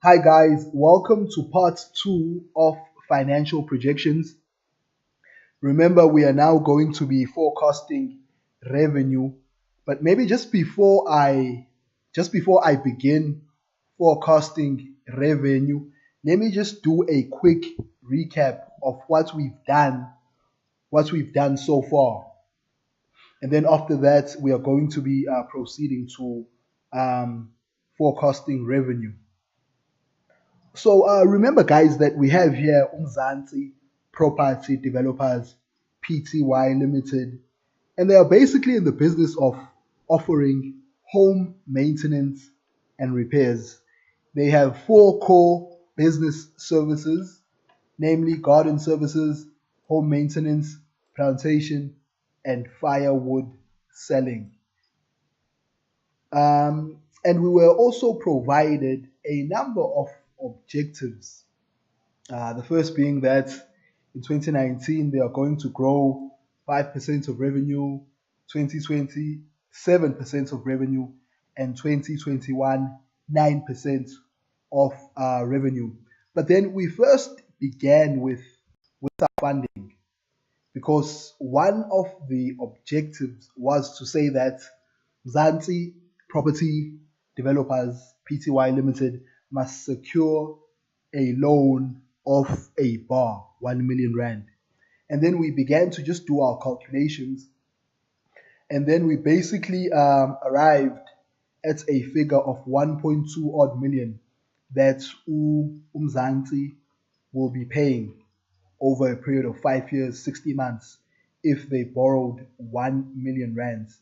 Hi guys, welcome to part 2 of financial projections. Remember, we are now going to be forecasting revenue, but maybe just before I begin forecasting revenue, let me just do a quick recap of what we've done so far. And then after that, we are going to be proceeding to forecasting revenue. So remember, guys, that we have here Umzansi Property Developers Pty Limited, and they are basically in the business of offering home maintenance and repairs. They have 4 core business services, namely garden services, home maintenance, plantation, and firewood selling. And we were also provided a number of objectives. The first being that in 2019 they are going to grow 5% of revenue, 2020 7% of revenue, and 2021 9% of revenue. But then we first began with our funding, because one of the objectives was to say that Mzansi Property Developers Pty Limited must secure a loan of a bar, 1 million rand. And then we began to just do our calculations, and then we basically arrived at a figure of 1.2 odd million that Umzansi will be paying over a period of 5 years, 60 months, if they borrowed 1 million rands.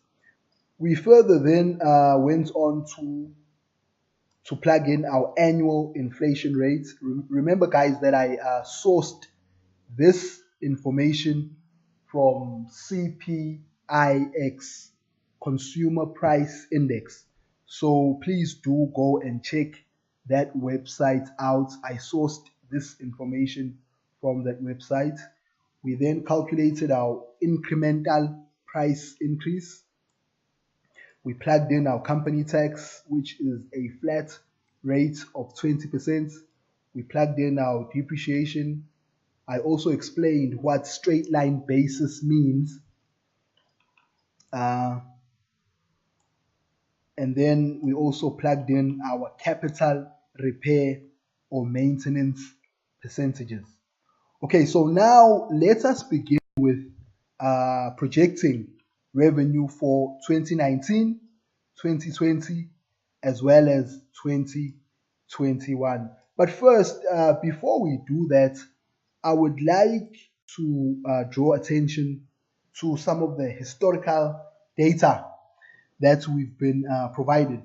We further then went on to plug in our annual inflation rates. Remember, guys, that I sourced this information from CPIX, Consumer Price Index. So please do go and check that website out. I sourced this information from that website. We then calculated our incremental price increase. We plugged in our company tax, which is a flat rate of 20%. We plugged in our depreciation. I also explained what straight line basis means. And then we also plugged in our capital repair or maintenance percentages. Okay, so now let us begin with projecting revenue for 2019, 2020, as well as 2021. But first, before we do that, I would like to draw attention to some of the historical data that we've been provided.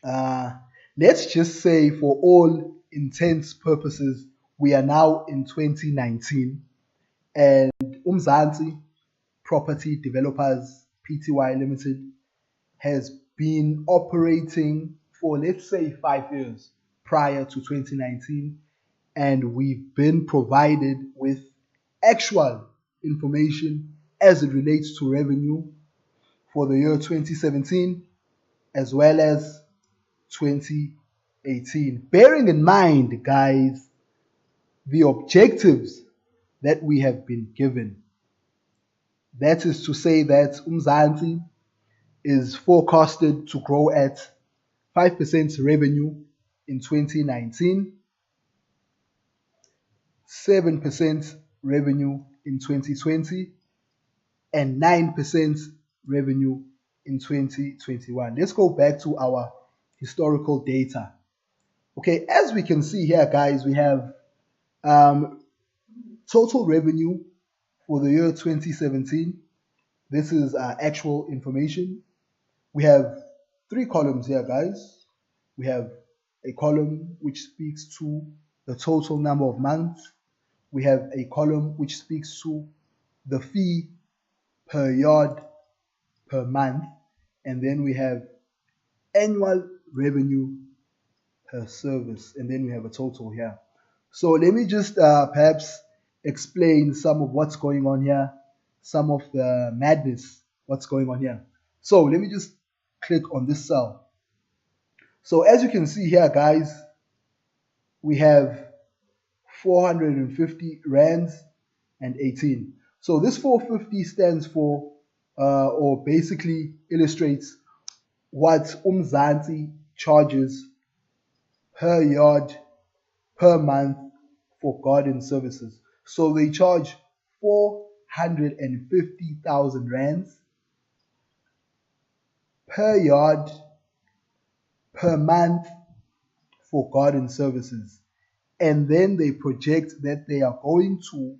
Let's just say, for all intents purposes, we are now in 2019, and Umzansi Property Developers Pty Limited has been operating for, let's say, 5 years prior to 2019, and we've been provided with actual information as it relates to revenue for the year 2017 as well as 2018. Bearing in mind, guys, the objectives that we have been given. That is to say that Umzansi is forecasted to grow at 5% revenue in 2019, 7% revenue in 2020, and 9% revenue in 2021. Let's go back to our historical data. Okay, as we can see here, guys, we have total revenue for the year 2017. This is actual information. We have 3 columns here, guys. We have a column which speaks to the total number of months. We have a column which speaks to the fee per yard per month. And then we have annual revenue per service. And then we have a total here. So let me just perhaps explain some of what's going on here, some of the madness, what's going on here. So let me just click on this cell. So as you can see here, guys, we have 450 rands and 18. So this 450 stands for, or basically illustrates what Umzansi charges per yard per month for garden services. So they charge 450,000 rands per yard per month for garden services. And then they project that they are going to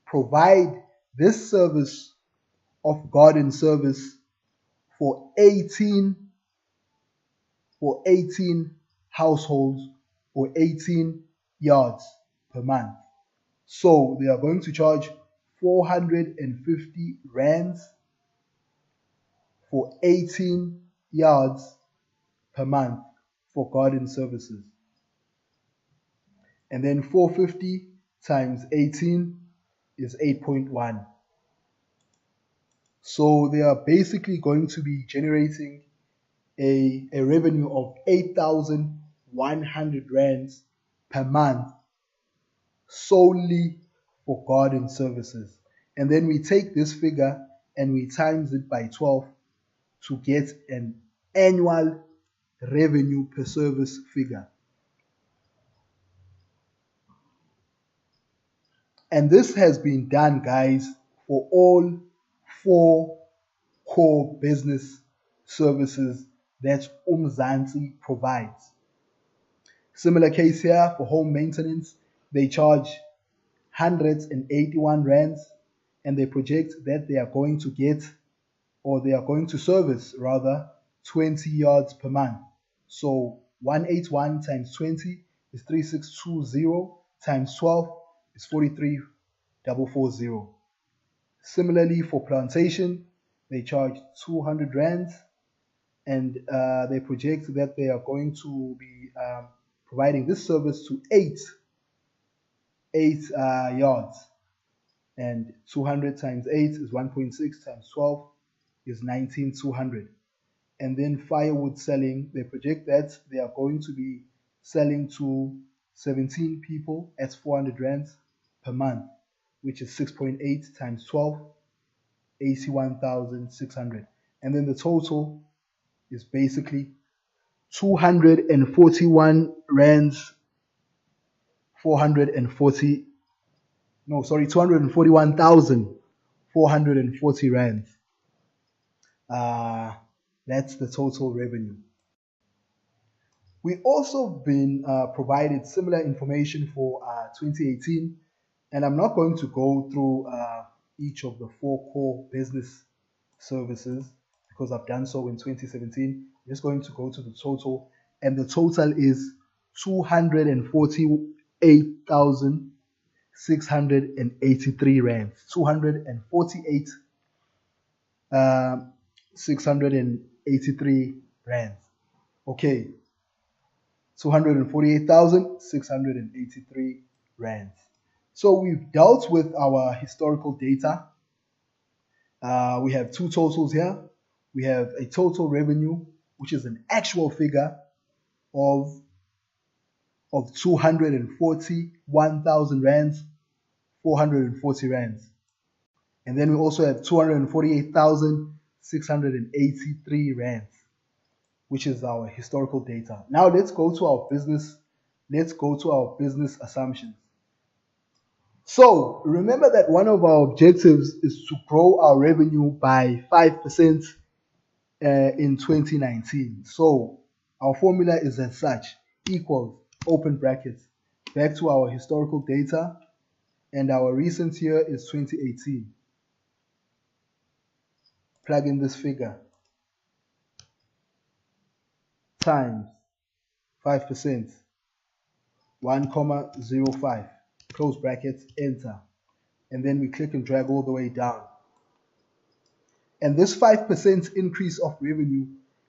provide this service of garden service for 18 households or 18 yards per month. So they are going to charge 450 rands for 18 yards per month for garden services. And then 450 times 18 is 8.1. So they are basically going to be generating a revenue of 8,100 rands per month solely for garden services. And then we take this figure and we times it by 12 to get an annual revenue per service figure. And this has been done, guys, for all 4 core business services that Umzansi provides. Similar case here for home maintenance. They charge 181 rands and they project that they are going to get, or they are going to service rather, 20 yards per month. So 181 times 20 is 3620 times 12 is 43,440. Similarly for plantation, they charge 200 rands and they project that they are going to be providing this service to 8 yards, and 200 times 8 is 1.6 times 12 is 19,200. And then firewood selling, they project that they are going to be selling to 17 people at 400 rands per month, which is 6.8 times 12, 81,600. And then the total is basically 241 rands, 241,440 rands. That's the total revenue. We also been provided similar information for 2018, and I'm not going to go through each of the 4 core business services because I've done so in 2017. I'm just going to go to the total, and the total is 248,683 rands. 248,683 rands. Okay, 248,683 rands. So we've dealt with our historical data. We have 2 totals here. We have a total revenue, which is an actual figure of 241,000 rands, 440 rands. And then we also have 248,683 rands, which is our historical data. Now let's go to our business assumptions. So remember that one of our objectives is to grow our revenue by 5% in 2019. So our formula is as such: equals, open brackets, back to our historical data, and our recent year is 2018. Plug in this figure, times 5%, 1,05, close brackets, enter. And then we click and drag all the way down. And this 5% increase of revenue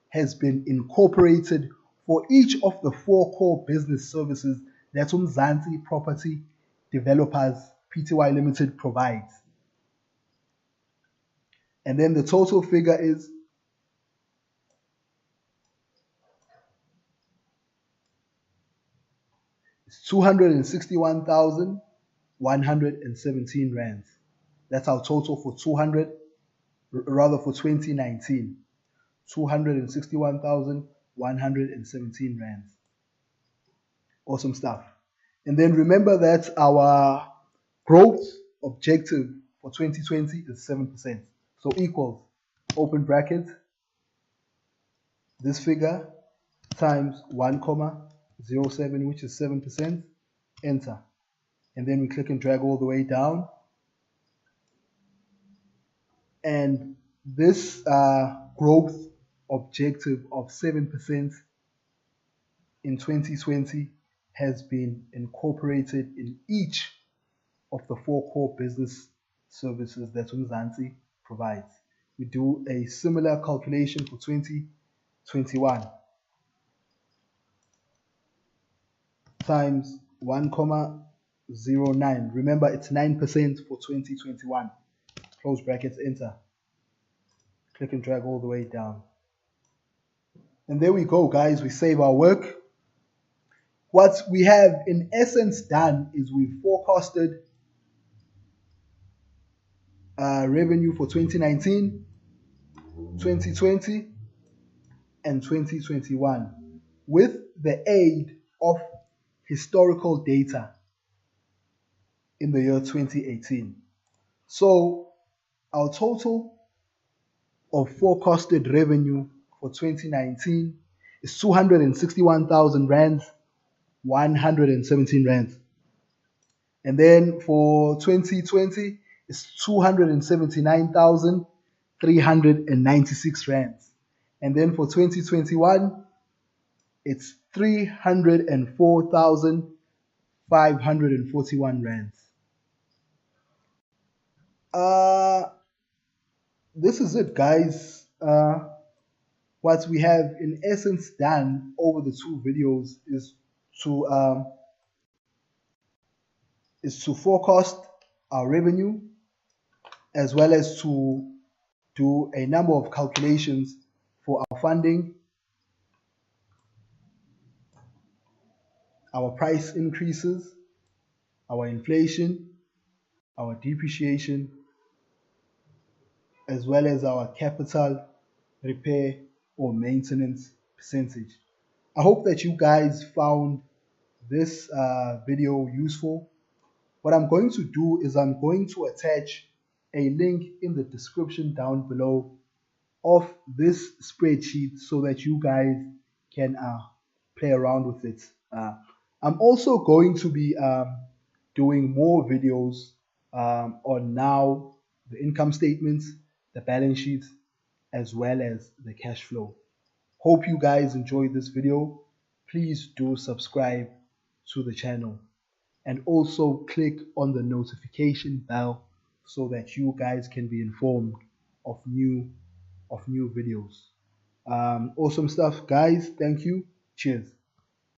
has been incorporated for each of the 4 core business services that Umzansi Property Developers Pty Limited provides. And then the total figure is is 261,117 rands. That's our total for 2019. 261,117 rands. Awesome stuff. And then remember that our growth objective for 2020 is 7%. So equals, open bracket, this figure times 1,07, which is 7%, enter. And then we click and drag all the way down. And this growth objective of 7% in 2020 has been incorporated in each of the 4 core business services that Mzansi provides. We do a similar calculation for 2021 times 1,09. Remember, it's 9% for 2021. Close brackets, enter. Click and drag all the way down. And there we go, guys. We save our work. What we have in essence done is we've forecasted revenue for 2019, 2020, and 2021 with the aid of historical data in the year 2018. So our total of forecasted revenue for 2019 is 261,000 rands, 117 rands. And then for 2020, it's 279,396 rands. And then for 2021, it's 304,541 rands. This is it, guys. What we have in essence done over the 2 videos is to forecast our revenue, as well as to do a number of calculations for our funding, our price increases, our inflation, our depreciation, as well as our capital repair or maintenance percentage. I hope that you guys found this video useful. What I'm going to do is I'm going to attach a link in the description down below of this spreadsheet so that you guys can play around with it. I'm also going to be doing more videos on now the income statements, the balance sheet, as well as the cash flow. Hope you guys enjoyed this video. Please do subscribe to the channel and also click on the notification bell so that you guys can be informed of new videos. Awesome stuff, guys. Thank you. Cheers.